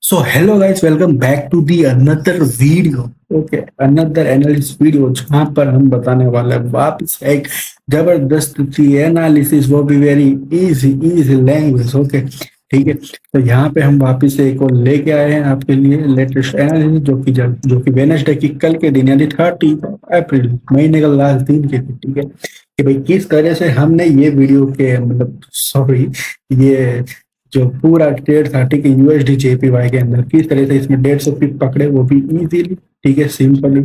So hello guys, welcome back to the another video. Okay, another analysis video जहाँ पर हम बताने वाले हैं वापस एक जबरदस्त सी एनालिसिस, वो भी very easy easy language. Okay ठीक है, तो यहाँ पे हम वापस से एक और लेके आए हैं आपके लिए लेटेस्ट एनालिसिस, जो कि वेडनेसडे की कल के दिन यानी 30 अप्रैल महीने का लास्ट दिन के दिन। ठीक है कि भाई किस तरह से हमने ये वीडियो के मतलब सॉरी ये जो पूरा ट्रेड था, ठीक है, यूएसडी जेपीवाई के अंदर किस तरह से इसमें 150 पिप पकड़े, वो भी इजीली। ठीक है, सिंपली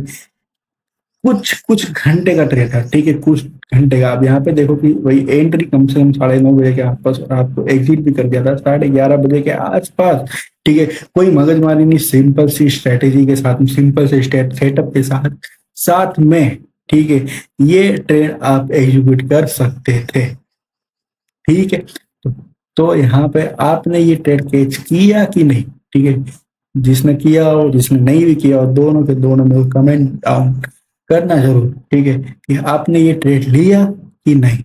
कुछ कुछ घंटे का ट्रेड था। ठीक है, कुछ घंटे का। अब यहाँ पे देखो कि वही एंट्री कम से कम 9:30 बजे के आसपास और आपको एग्जिट भी कर दिया था 11:30 बजे के आसपास। ठीक है, कोई मगजमारी नहीं, सिंपल सी स्ट्रेटेजी के साथ, सिंपल से सेटअप के साथ साथ में, ठीक है, ये ट्रेड आप एग्जीक्यूट कर सकते थे। ठीक है, तो यहाँ पे आपने ये ट्रेड कैच किया कि नहीं? ठीक है, जिसने किया हो, जिसने नहीं भी किया हो, दोनों के दोनों में कमेंट डाउन करना जरूर। ठीक है कि आपने ये ट्रेड लिया कि नहीं।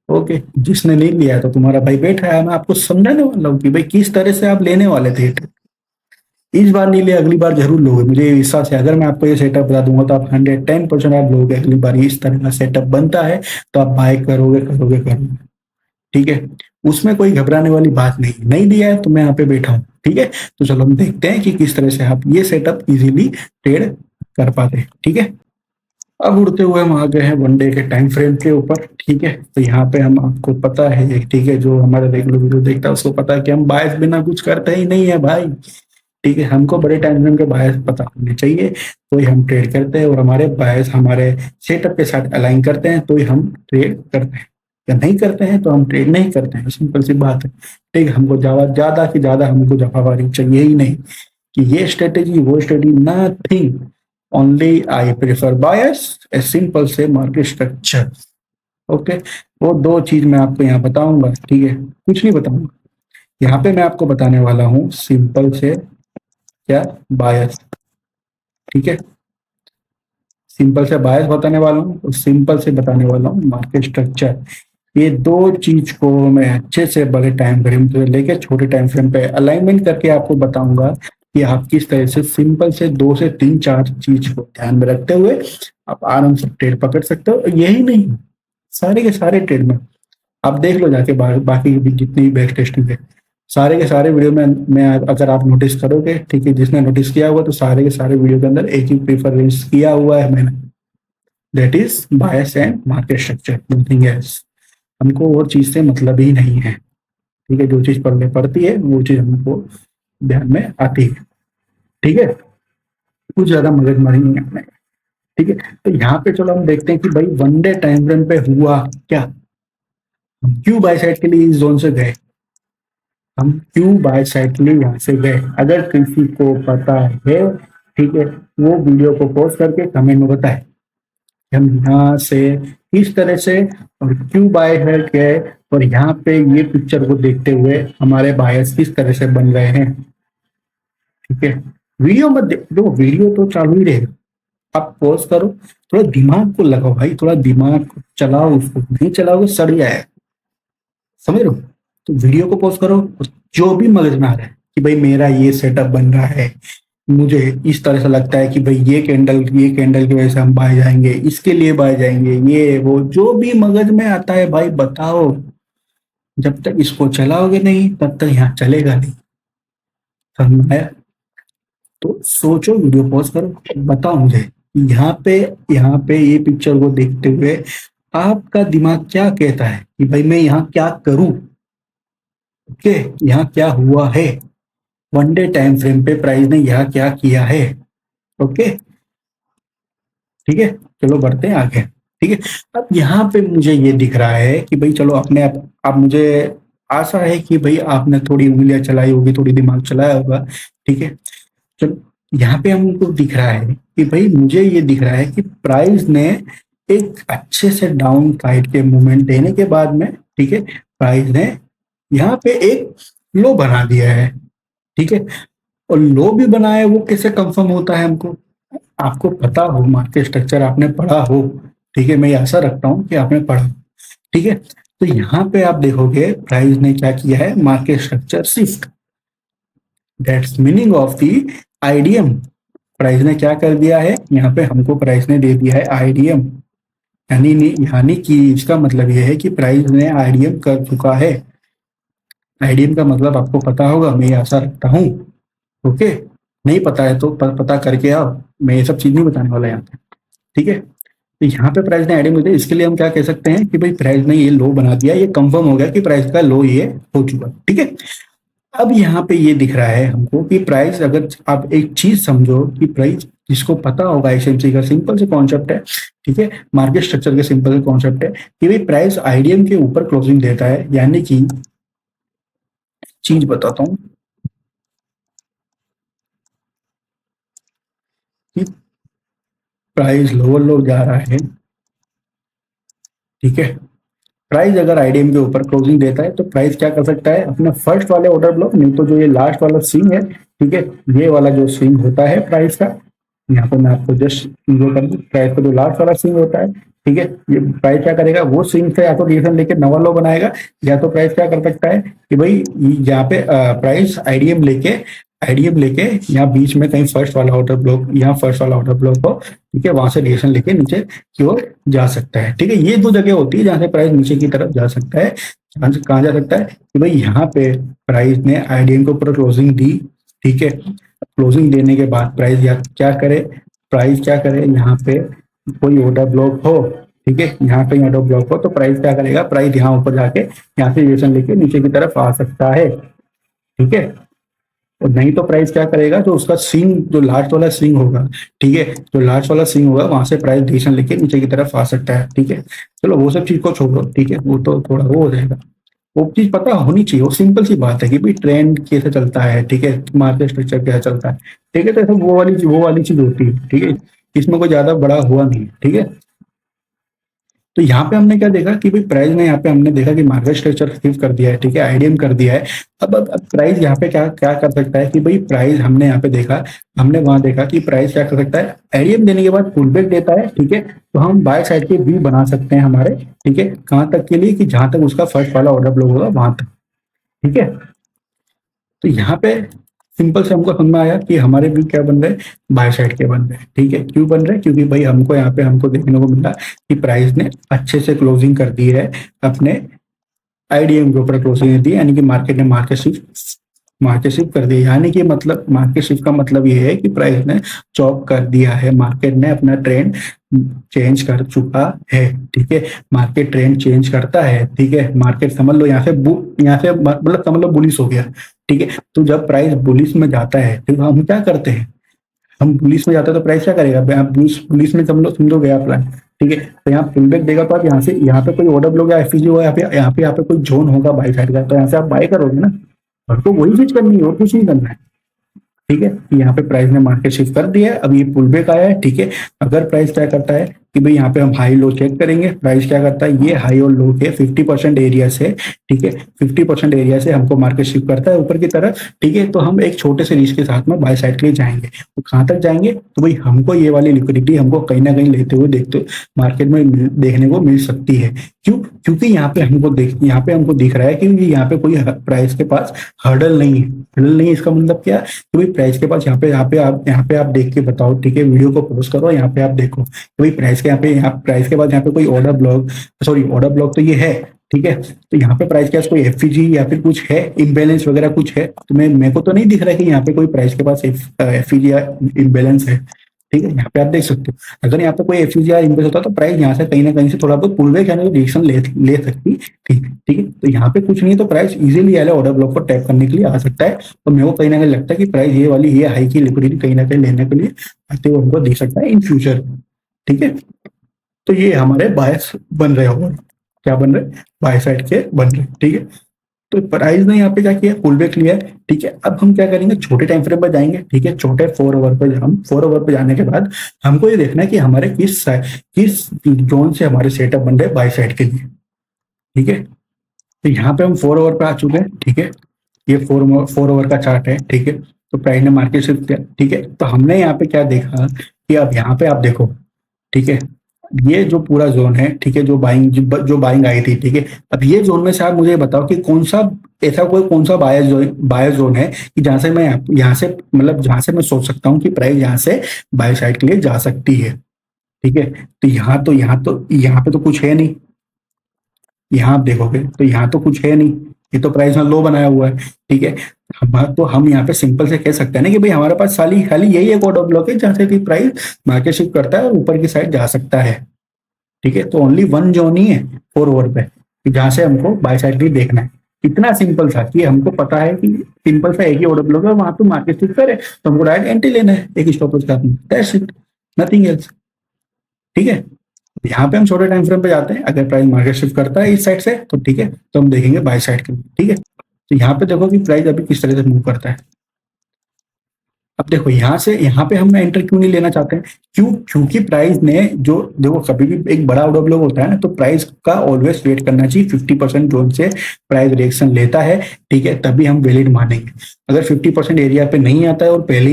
ओके, जिसने नहीं लिया है तो तुम्हारा भाई बैठा है, मैं आपको समझाने वाला हूँ कि भाई किस तरह से आप लेने वाले थे ये trade। इस बार नहीं लिया, अगली बार जरूर लोगे, मुझे ये विश्वास है। अगर मैं आपको ये सेटअप बता दूंगा तो आप 110% आप लोगे अगली बार। इस तरह का सेटअप बनता है तो आप बाय करोगे करोगे करोगे। ठीक है, उसमें कोई घबराने वाली बात नहीं। नहीं दिया है तो मैं यहाँ पे बैठा हूँ। ठीक है, तो चलो हम देखते हैं कि किस तरह से आप ये सेटअप इजीली ट्रेड कर पाते हैं। ठीक है, अब उड़ते हुए हम आ गए हैं वनडे के टाइम फ्रेम के ऊपर। ठीक है, तो यहाँ पे हम आपको पता है, ठीक है, जो हमारे रेगुलर वीडियो देखता है उसको पता है कि हम बायस बिना कुछ करते ही नहीं है भाई। ठीक है, हमको बड़े टाइम फ्रेम के बायस पता होने चाहिए तो ही हम ट्रेड करते हैं, और हमारे बायस हमारे सेटअप के साथ अलाइन करते हैं तो ही हम ट्रेड करते हैं। या नहीं करते हैं तो हम ट्रेड नहीं करते हैं, सिंपल सी बात है। ठीक है, हमको ज्यादा ज्यादा की ज्यादा हमको जफावारी चाहिए ही नहीं कि ये स्ट्रेटेजी वो strategy, nothing. Only I prefer bias, a simple से मार्केट स्ट्रक्चर। ओके, वो दो चीज मैं आपको यहाँ बताऊंगा। ठीक है, कुछ नहीं बताऊंगा, यहाँ पे मैं आपको बताने वाला हूँ सिंपल से क्या बायस। ठीक है, सिंपल से बायस बताने वाला हूँ और सिंपल से बताने वाला हूँ मार्केट स्ट्रक्चर। ये दो चीज को मैं अच्छे से बड़े टाइम फ्रेम से लेके छोटे टाइम फ्रेम पे अलाइनमेंट करके आपको बताऊंगा कि आप किस तरह से सिंपल से 2 से 3 4 चीज को ध्यान में रखते हुए आप आराम से ट्रेड पकड़ सकते हो। और यही नहीं, सारे के सारे ट्रेड में आप देख लो जाके, बाकी भी जितनी भी बैक टेस्टिंग है, सारे के सारे वीडियो में मैं अगर आप नोटिस करोगे, ठीक है, जिसने नोटिस किया हुआ तो सारे के सारे वीडियो के अंदर एक ही प्रेफरेंस किया हुआ है मैंने, that is bias and market structure, nothing else. हमको वो चीज से मतलब ही नहीं है। ठीक है, जो चीज पढ़ने पड़ती है वो चीज हमको ध्यान में आती है। ठीक है, कुछ ज्यादा मगजमारी नहीं है। ठीक है, तो यहाँ पे चलो हम देखते हैं कि भाई वनडे टाइम फ्रेम पे हुआ क्या। हम क्यों बाय साइड के लिए इस जोन से गए, हम क्यों बाय साइड के लिए यहाँ से गए, अगर किसी को पता है, ठीक है, वो वीडियो को पॉज करके कमेंट में बताए कि हम यहाँ से किस तरह से और क्यों बाय है गए, और यहाँ पे ये पिक्चर को देखते हुए हमारे बायस किस तरह से बन रहे हैं। ठीक है, वीडियो मत देखो, वीडियो तो चालू ही रहेगा, आप पॉज करो, थोड़ा दिमाग को लगाओ भाई, थोड़ा दिमाग को चलाओ, उसको नहीं चलाओगे सड़ जाएगा। समझ रहे हो? तो वीडियो को पॉज करो और जो भी मगज में आ रहा है कि भाई मेरा ये सेटअप बन रहा है, मुझे इस तरह से लगता है कि भाई ये कैंडल की वजह से हम बाय जाएंगे, इसके लिए बाय जाएंगे, ये वो जो भी मगज में आता है भाई बताओ। जब तक इसको चलाओगे नहीं तब तक यहाँ चलेगा नहीं। समझ में आया? तो सोचो, वीडियो पॉज करो, बताओ मुझे यहाँ पे ये पिक्चर को देखते हुए आपका दिमाग क्या कहता है कि भाई मैं यहाँ क्या करूं। ओके, यहाँ क्या हुआ है, वनडे टाइम फ्रेम पे प्राइस ने यहाँ क्या किया है। ओके, ठीक है, चलो बढ़ते हैं आगे। ठीक है, अब यहाँ पे मुझे ये दिख रहा है कि भाई चलो अपने आप मुझे आशा है कि भाई आपने थोड़ी उंगलियां चलाई होगी, थोड़ी दिमाग चलाया होगा। ठीक है, चलो यहाँ पे हमको दिख रहा है कि भाई मुझे ये दिख रहा है कि प्राइस ने एक अच्छे से डाउन साइड के मूवमेंट देने के बाद में, ठीक है, प्राइस ने यहाँ पे एक लो बना दिया है। ठीक है, और लो भी बनाया है, वो कैसे कंफर्म होता है हमको, आपको पता हो, मार्केट स्ट्रक्चर आपने पढ़ा हो। ठीक है, मैं आशा रखता हूँ कि आपने पढ़ा। ठीक है, तो यहाँ पे आप देखोगे प्राइस ने क्या किया है, market structure shift. That's meaning of the IDM. Price ने क्या कर दिया है, यहाँ पे हमको प्राइस ने दे दिया है आईडीएम, यानी कि इसका मतलब यह है कि प्राइस ने आईडीएम कर चुका है। आईडीएम का मतलब आपको पता होगा, मैं आशा रखता हूँ। ओके, नहीं पता है तो पता करके आओ, मैं ये सब चीज नहीं बताने वाला यहाँ पे। ठीक है, तो यहाँ पे प्राइस ने आईडीएम दे दिया, इसके लिए हम क्या कह सकते हैं कि भाई प्राइस ने ये लो बना दिया, ये कंफर्म हो गया कि प्राइस का लो ये हो चुका। ठीक है, अब यहाँ पे ये दिख रहा है हमको कि प्राइस, अगर आप एक चीज समझो कि प्राइस, जिसको पता होगा एसएमसी का सिंपल से कॉन्सेप्ट है, ठीक है, मार्केट स्ट्रक्चर के सिंपल से कॉन्सेप्ट है कि भाई प्राइस आईडीएम के ऊपर क्लोजिंग देता है, यानी कि चीज बताता हूँ कि प्राइस लोअर लो जा रहा है। ठीक है, प्राइस अगर आईडीएम के ऊपर क्लोजिंग देता है तो प्राइस क्या कर सकता है, अपने फर्स्ट वाले ऑर्डर ब्लॉक, नहीं तो जो ये लास्ट वाला स्विंग है, ठीक है, ये वाला जो स्विंग होता है प्राइस का, यहाँ पर मैं आपको जस्ट जो कर दूं, प्राइस का जो लास्ट वाला स्विंग होता है, ठीक है, ये प्राइस क्या करेगा, वो स्विंग से या तो रिएक्शन लेके नवा लो बनाएगा, या तो प्राइस क्या कर सकता है कि भाई यहाँ पे प्राइस आईडीएम लेके यहाँ बीच में कहीं फर्स्ट वाला ऑर्डर ब्लॉक, यहाँ फर्स्ट वाला ऑर्डर ब्लॉक हो, ठीक है, वहां से रिएक्शन लेके नीचे की ओर जा सकता है। ठीक है, ये दो जगह होती है जहां से प्राइस नीचे की तरफ जा सकता है। कहाँ जा सकता है कि भाई यहाँ पे प्राइस ने आईडीएम के ऊपर क्लोजिंग दी, ठीक है, क्लोजिंग देने के बाद प्राइस या क्या करे, प्राइस क्या करे, यहाँ पे कोई ऑर्डर ब्लॉक हो, ठीक है, यहाँ पे ऑर्डर ब्लॉक हो तो प्राइस क्या करेगा, प्राइस यहाँ ऊपर जाके यहाँ से रिएक्शन लेके नीचे की तरफ आ सकता है। ठीक है, और नहीं तो प्राइस क्या करेगा, जो उसका स्विंग, जो लास्ट वाला स्विंग होगा, ठीक है, जो लास्ट वाला स्विंग होगा वहां से प्राइस डिसीजन लेके नीचे की तरफ आ सकता है। ठीक है, चलो वो सब चीज को छोड़ो, ठीक है, वो तो थोड़ा वो हो जाएगा, वो चीज पता होनी चाहिए, वो सिंपल सी बात है कि भाई ट्रेंड कैसे चलता है, ठीक है, मार्केट स्ट्रक्चर कैसे चलता है। ठीक है, तो ऐसा वो वाली चीज होती है। ठीक है, इसमें कोई ज्यादा बड़ा हुआ नहीं है। ठीक है, तो यहाँ पे हमने क्या देखा कि भाई प्राइस ने, यहाँ पे हमने देखा कि मार्केट स्ट्रक्चर शिफ्ट कर दिया है, ठीक है, आईडीएम कर दिया है। अब प्राइस यहाँ पे क्या क्या कर सकता है कि भाई प्राइस, हमने यहाँ पे देखा, हमने वहां देखा कि प्राइस क्या कर सकता है, आईडीएम देने के बाद पुल बैक देता है, ठीक है, तो हम बाय साइड के व्यू बना सकते हैं हमारे, ठीक है, कहाँ तक के लिए कि जहां तक उसका फर्स्ट वाला ऑर्डर ब्लॉक होगा वहां तक। ठीक है, तो यहाँ पे सिंपल से हमको समझ में आया कि हमारे व्यू क्या बन रहे हैं, बाय साइड के बन रहे हैं। ठीक है, क्यों बन रहे हैं, क्योंकि भाई हमको यहाँ पे हमको देखने को मिला कि प्राइस ने अच्छे से क्लोजिंग कर दी है अपने आईडीएम के ऊपर क्लोजिंग दी, यानी कि मार्केट ने मार्केट शिफ्ट कर दिया, यानी कि मतलब मार्केट शिफ्ट का मतलब ये है कि प्राइस ने चॉप कर दिया है, मार्केट ने अपना ट्रेंड चेंज कर चुका है। ठीक है, मार्केट ट्रेंड चेंज करता है, ठीक है, मार्केट समझ लो यहाँ से मतलब समझ लो बुलिश हो गया। ठीक है, तो जब प्राइस बुलिश में जाता है तो हम क्या करते हैं, हम पुलिस में जाते हैं तो प्राइस क्या करेगा, आप पुलिस में समझो गया प्लान। ठीक है, तो यहाँ पुल बैक देगा तो आप यहाँ पे कोई ऑर्डर ब्लॉक या एफईजी होगा, यहाँ पे कोई जोन होगा बाई साइड का, तो यहाँ से आप बाय करोगे ना, और तो वही चीज करनी है और कुछ नहीं करना है। ठीक है, यहाँ पे प्राइस ने मार्केट शिफ्ट कर दिया है, अब ये पुल बैक आया है। ठीक है, अगर प्राइस क्या करता है कि भाई यहाँ पे हम हाई लो चेक करेंगे, प्राइस क्या करता है, ये हाई और लो के 50% एरिया से, ठीक है, 50% एरिया से हमको मार्केट शिफ्ट करता है ऊपर की तरफ। ठीक है, तो हम एक छोटे से रिस्क के साथ में बाय साइड के लिए जाएंगे, तो कहाँ तक जाएंगे, तो भाई हमको ये वाली लिक्विडिटी हमको कहीं ना कहीं लेते हुए देखते मार्केट में देखने को मिल सकती है। क्यों, क्योंकि यहाँ पे हमको दिख रहा है कि यहाँ पे कोई प्राइस के पास हर्डल नहीं है। हर्डल नहीं है, इसका मतलब क्या, कि भाई प्राइस के पास यहाँ पे आप देख के बताओ, ठीक है, वीडियो को पॉज करो, यहाँ पे आप देखो कि भाई प्राइस के यहाँ प्राइस के बाद यहाँ पे कोई ऑर्डर ब्लॉक तो ये है। ठीक है, तो यहाँ पे प्राइस के पास कोई एफईजी या फिर कुछ है, इम्बेलेंस वगैरह कुछ है, तो मेरे को तो नहीं दिख रहा है कि यहाँ पे कोई प्राइस के पास एफईजी या इम्बेलेंस है। ठीक है, यहाँ पे आप देख सकते हो, अगर यहाँ पे कोई एफयूजी या इम्बेस होता तो प्राइस यहाँ से कहीं ना कहीं से थोड़ा बहुत पुल बैक यानी कि डिसीजन ले सकती थी। ठीक है, तो यहाँ पे कुछ नहीं, तो प्राइस इजीली वाले ऑर्डर ब्लॉक को टैप करने के लिए आ सकता है, और मेरे को कहीं ना कहीं लगता है कि प्राइस ये हाई की लिक्विडिटी कहीं ना कहीं लेने के लिए आते हुए हमको दिख सकता है इन फ्यूचर। ठीक है, तो ये हमारे बायस बन रहे होगा, क्या बन रहे, बाय साइड के बन रहे। ठीक है, तो प्राइस ने यहाँ पे क्या किया, पुल बैक लिया है। ठीक है, अब हम क्या करेंगे, छोटे टाइम फ्रेम पर जाएंगे। ठीक है, छोटे 4 ओवर पे, हम 4 ओवर पे जाने के बाद हमको ये देखना है कि हमारे किस जोन से हमारे सेटअप बन रहे हैं बाय साइड के लिए। ठीक है, तो यहाँ पे हम 4 ओवर पे आ चुके हैं। ठीक है, ये 4 ओवर का चार्ट है। ठीक है, तो प्राइस ने मार्केट शिफ्ट किया। ठीक है, तो हमने यहाँ पे क्या देखा कि अब यहाँ पे आप देखो, ठीक है, ये जो पूरा जोन है, ठीक है, जो बाइंग आई थी, ठीक है। अब ये जोन में से आप मुझे बताओ कि कौन सा ऐसा कोई कौन सा बायर जोन है कि जहां से मैं यहाँ से मतलब जहां से मैं सोच सकता हूँ कि प्राइस यहाँ से बाय साइड के लिए जा सकती है, ठीक है। तो यहाँ पे तो कुछ है नहीं। यहाँ आप देखोगे तो यहाँ तो कुछ है नहीं, ये तो प्राइस में लो बनाया हुआ है, ठीक है। हम यहाँ पे सिंपल से कह सकते हैं ना कि भाई हमारे पास खाली खाली यही एक ऑर्डर ब्लॉक है जहाँ से कि प्राइस मार्केट शिफ्ट करता है और ऊपर की साइड जा सकता है, ठीक है। तो ओनली वन जोन ही है 4 ओवर पे कि जहां से हमको बाय साइड भी देखना है। इतना सिंपल था कि हमको पता है कि सिंपल सा एक ही ऑर्डर ब्लॉक है, वहां पे मार्केट शिफ्ट करे तो हमको डायरेक्ट एंट्री लेना है एक स्टॉप लॉस के साथ में, दैट्स इट, नथिंग एल्स, ठीक है। यहाँ पे हम छोटे टाइम फ्रेम पे जाते हैं, अगर प्राइस मार्केट शिफ्ट करता है इस साइड से तो ठीक है, तो हम देखेंगे बाय साइड के लिए, ठीक है। तो यहाँ पे देखो कि प्राइस अभी किस तरह से मूव करता है। अब देखो यहाँ से यहाँ पे हम एंटर क्यों नहीं लेना चाहते हैं, क्योंकि प्राइस ने जो देखो कभी भी एक बड़ा ऑर्डर ब्लॉक होता है ना, तो प्राइस का ऑलवेज वेट करना चाहिए 50% जोन से प्राइस रिएक्शन लेता है, ठीक है, तभी हम वैलिड मानेंगे। अगर 50% एरिया पे नहीं आता है और पहले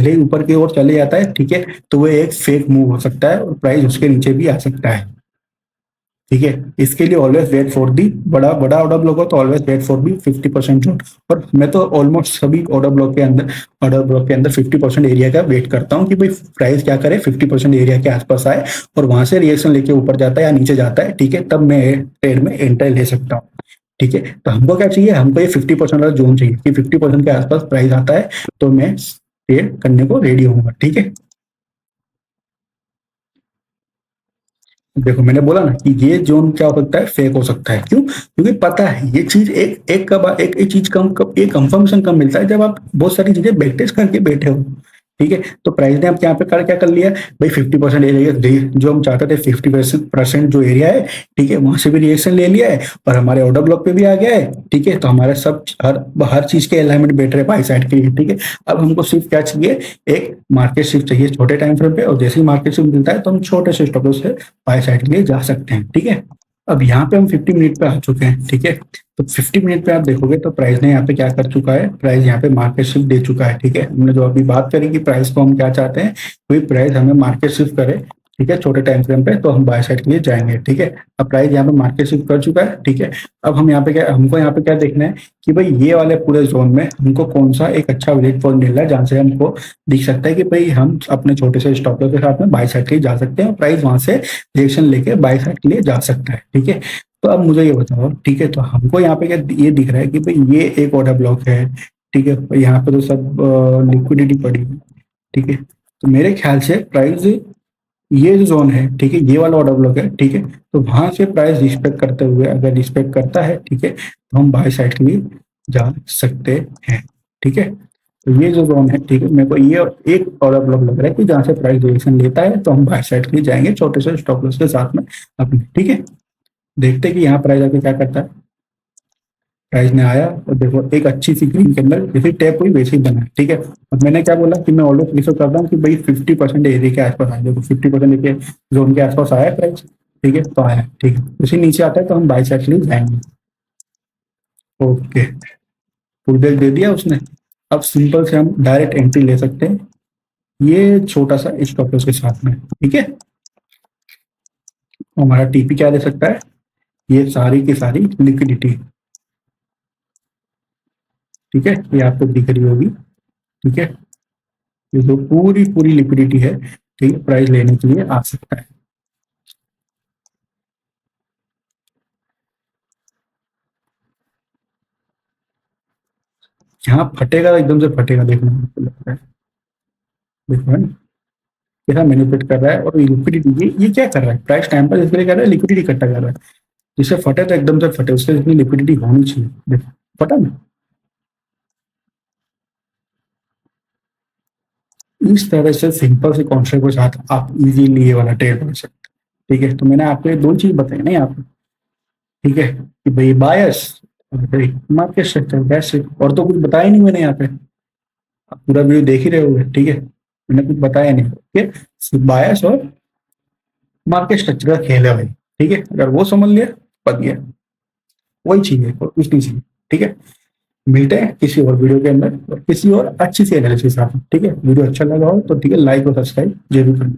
ही ऊपर की ओर चले जाता है, ठीक है, तो वो एक फेक मूव हो सकता है और प्राइस उसके नीचे भी आ सकता है, ठीक है। इसके लिए ऑलवेज वेट फॉर दी बड़ा बड़ा ऑर्डर ब्लॉक हो तो always wait for the 50% zone. और मैं तो ऑलमोस्ट सभी ऑर्डर ब्लॉक के अंदर 50% एरिया का वेट करता हूँ कि भाई प्राइस क्या करे, 50% एरिया के आसपास आए और वहां से रिएक्शन लेके ऊपर जाता है या नीचे जाता है, ठीक है, तब मैं ट्रेड में एंटर ले सकता हूँ, ठीक है। तो हमको क्या चाहिए, हमको ये 50% वाला जोन चाहिए कि 50% के आसपास प्राइस आता है तो मैं ट्रेड करने को रेडी होऊंगा, ठीक है। देखो मैंने बोला ना कि ये जोन क्या हो सकता है, फेक हो सकता है, क्यों, क्योंकि पता है ये चीज एक चीज एक कंफर्मेशन कब मिलता है, जब आप बहुत सारी चीजें बैक टेस्ट करके बैठे हो, ठीक है। तो प्राइस ने आप यहाँ पे क्या कर लिया भाई, 50% एरिया जो हम चाहते थे 50% जो एरिया है, ठीक है, वहां से भी रिएक्शन ले लिया है और हमारे ऑर्डर ब्लॉक पे भी आ गया है, ठीक है। तो हमारे सब हर चीज के अलाइनमेंट बैठ रहे बाई साइड के लिए, ठीक है। अब हमको सिर्फ क्या चाहिए, एक मार्केट शिफ्ट चाहिए छोटे टाइम फ्रेम पे, और जैसे ही मार्केट शिफ्ट मिलता है तो हम छोटे से स्टॉप लॉस से बाय साइड के लिए जा सकते हैं, ठीक है। अब यहाँ पे हम 50 मिनट पे आ चुके हैं, ठीक है। तो 50 मिनट पे आप देखोगे तो प्राइस ने यहाँ पे क्या कर चुका है, प्राइस यहाँ पे मार्केट शिफ्ट दे चुका है, ठीक है। हमने जो अभी बात करी कि प्राइस को हम क्या चाहते हैं, वही प्राइस हमें मार्केट शिफ्ट करे, ठीक है, छोटे टाइम फ्रेम पे, तो हम बाय साइड के लिए जाएंगे, ठीक है। अब प्राइस यहाँ पे मार्केट शिफ्ट कर चुका है, ठीक है। अब हमको यहाँ पे क्या देखना है कि भाई ये वाले पूरे जोन में हमको कौन सा एक अच्छा विजिट पॉइंट मिल रहा है जहां से हमको दिख सकता है कि भाई हम अपने छोटे से स्टॉप लॉस के साथ में बाय साइड के लिए जा सकते हैं और प्राइस वहां से रिएक्शन लेके बाय साइड के लिए जा सकता है, ठीक है। तो अब मुझे ये बताओ, ठीक है, तो हमको यहाँ पे क्या ये दिख रहा है कि भाई ये एक ऑर्डर ब्लॉक है, ठीक है, यहाँ पे तो सब लिक्विडिटी पड़ी है, ठीक है। तो मेरे ख्याल से प्राइस ये जो जोन है, ठीक है, ये वाला ऑर्डर ब्लॉक है, ठीक है, तो वहां से प्राइस रिस्पेक्ट करते हुए अगर रिस्पेक्ट करता है, ठीक है, तो हम बाय साइड के लिए जा सकते हैं, ठीक है। तो ये जो जोन है, ठीक है, मेरे को ये एक ऑर्डर ब्लॉक लग रहा है कि जहां से प्राइस रिएक्शन लेता है तो हम बाय साइड के लिए जाएंगे छोटे से स्टॉप लॉस के साथ में अपने, ठीक है। देखते हैं कि यहाँ प्राइस आके क्या करता है। प्राइस ने आया और देखो एक अच्छी सी ग्रीन के अंदर जैसे टैप हुई वैसे ही बना है, ठीक है। अब मैंने क्या बोला कि मैं ऑलवेज प्रीफर करता हूँ कि भाई 50% एरिया के आसपास आए, देखो 50% के जोन के आसपास आया प्राइस, ठीक है, तो आया, ठीक है, उसी नीचे आता है तो हम बाई साइड के लिए जाएंगे, ओके, फुल बैक दे दिया उसने। अब सिंपल से हम डायरेक्ट एंट्री ले सकते हैं ये छोटा सा स्टॉप लॉस के साथ में, ठीक है। हमारा टीपी क्या दे सकता है, ये सारी की सारी लिक्विडिटी, ठीक है, ये आपको दिख रही होगी, ठीक है। ये जो पूरी पूरी लिक्विडिटी है, ठीक है, प्राइस लेने के लिए आ सकता है। यहाँ फटेगा तो एकदम से फटेगा, देखना मुझको लगता है, देखो है ना कैसा मैनिपुलेट कर रहा है। और लिक्विडिटी ये क्या कर रहा है, प्राइस टाइम पर इसके लिए कर रहा है, लिक्विडिटी इकट्ठा कर रहा है, जिससे फटे तो एकदम से फटे, उससे जितनी लिक्विडिटी होनी चाहिए, देखो फटा ना। इस तरह से सिंपल से कॉन्सेप्ट के साथ आप इजीली ये वाला ट्रेड कर सकते हैं, ठीक है। तो मैंने आपको ये दो चीज बताई ना यहाँ पे, ठीक है, कि भाई बायस और मार्केट स्ट्रक्चर, दैट्स इट, और तो कुछ बताया ही नहीं मैंने यहाँ पे। आप पूरा वीडियो देख ही रहे होगे, ठीक है, मैंने कुछ बताया नहीं, ठीक है, सिर्फ बायस और मार्केट स्ट्रक्चर का खेल है भाई, ठीक है। अगर वो समझ लिया बच गया, वही चाहिए और कुछ नहीं चाहिए, ठीक है। मिलते हैं किसी और वीडियो के अंदर और किसी और अच्छी सी एनालिसिस के साथ, ठीक है। वीडियो अच्छा लगा हो तो ठीक है, लाइक और सब्सक्राइब जरूर करना।